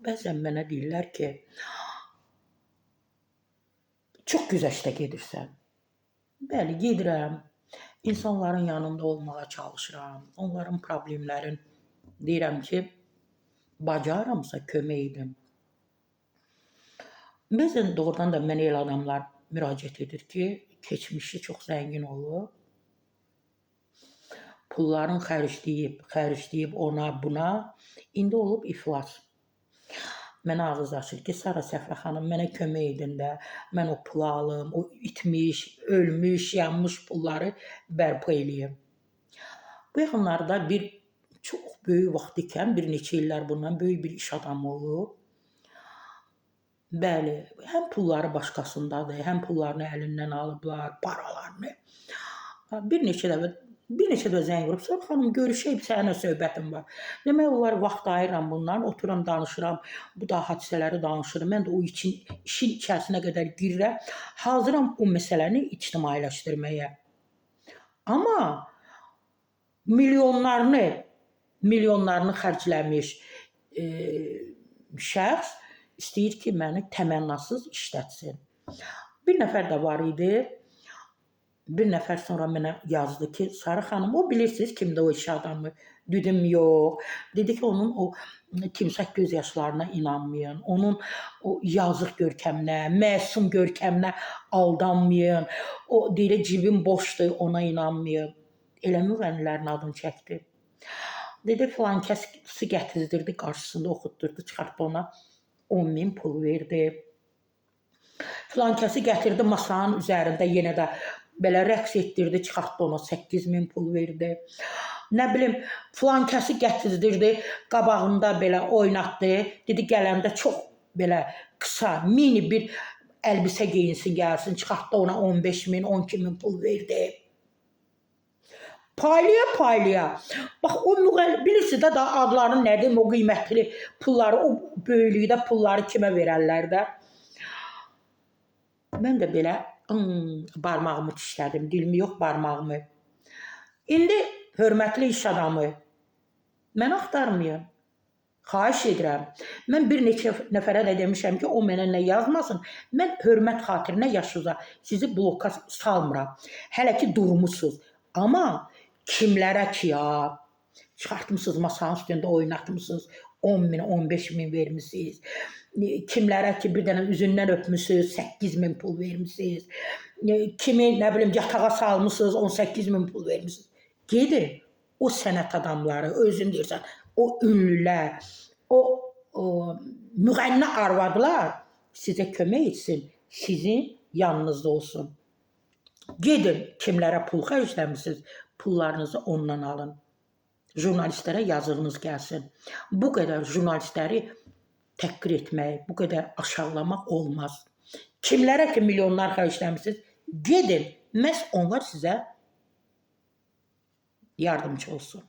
Bəzən mənə deyirlər ki, çox güzəştə gedirsən. Bəli, gedirəm. İnsanların yanında olmağa çalışıram. Onların problemlərin deyirəm ki, bacarıramsa kömək edim. Bəzən doğrudan da mənə elə adamlar müraciət edir ki, keçmişi çox zəngin olub. Pulların xərcləyib ona, buna. İndi olub iflas. Mənə ağız açır ki, Sara Səfrə xanım, mənə kömək edin də, mən o pulu alım, o itmiş, ölmüş, yanmış pulları bərpa eləyim. Bu yaxınlarda bir çox böyük vaxt ikən, bir neçə illər bundan böyük bir iş adamı olub. Bəli, həm pulları başqasındadır, həm pullarını əlindən alıblar, paralarını. Bir neçə də zəng vurub, Sara xanım, görüşək, səninlə söhbətim var. Demək olar, vaxt ayıram bundan, oturam, danışıram, bu da hadisələri danışırım. Mən də o işin içərisinə qədər girirəm, hazıram o məsələni ictimailəşdirməyə. Amma milyonlarını xərcləmiş şəxs istəyir ki, məni təmənnasız işlətsin. Bir nəfər də var idi. Bir nəfər sonra mənə yazdı ki, Sara xanım, o bilirsiniz kimdə o iş adamı? Dedim, yox. Dedi ki, onun o timsah göz yaşlarına inanmayın. Onun o yazıq görkəminə, məsum görkəminə aldanmayın. O deyir, cibim boşdur, ona inanmayın. Elə müğənnilərin adını çəkdi. Dedi, filan kəsi gətizdirdi, qarşısında oxutdurdu, çıxartdı ona 10.000 pul verdi. Filan kəsi gətirdi masanın üzərində yenə də belə rəqs etdirdi, çıxartdı ona 8.000 pul verdi. Nə bilim, filan kəsi gətizdirdi, qabağında belə oynatdı. Dedi, gələndə çox belə qısa, mini bir əlbisə geyinsin, gəlsin, çıxartdı ona 15.000, 12.000 pul verdi. Paylaya. Bax, o bilirsiniz də adlarını nədir, o qiymətli pulları, o böyüklükdə pulları kimə verərlər də. Mən də belə barmağımı dişlədim, dilimi yox, barmağımı. İndi hörmətli iş adamı, mən axtarmayın. Xahiş edirəm. Mən bir neçə nəfərə də demişəm ki, o mənə nə yazmasın. Mən hörmət xatirinə yaşıza sizi bloka salmıram. Hələ ki durmusunuz. Amma kimlərə ki ya, çıxartmışsınız masanın üstündə oynatmışsınız, 10.000, 15.000 vermişsiniz. Kimlərə ki, bir dənə üzündən öpmüsünüz, 8.000 pul vermişsiniz. Kimi, nə bilim, yatağa salmışsınız, 18.000 pul vermişsiniz. Gedin, o sənət adamları, özün deyirsən, o ünlülər, o müğənni arvadlar sizə kömək etsin, sizin yanınızda olsun. Gedin, kimlərə pul xərcləmişsiniz, pullarınızı ondan alın. Jurnalistlərə yazığınız gəlsin. Bu qədər jurnalistləri təhqir etmək, bu qədər aşağılamaq olmaz. Kimlərə ki, milyonlar xərcləmişsiniz, gedin, məhz onlar sizə yardımcı olsun.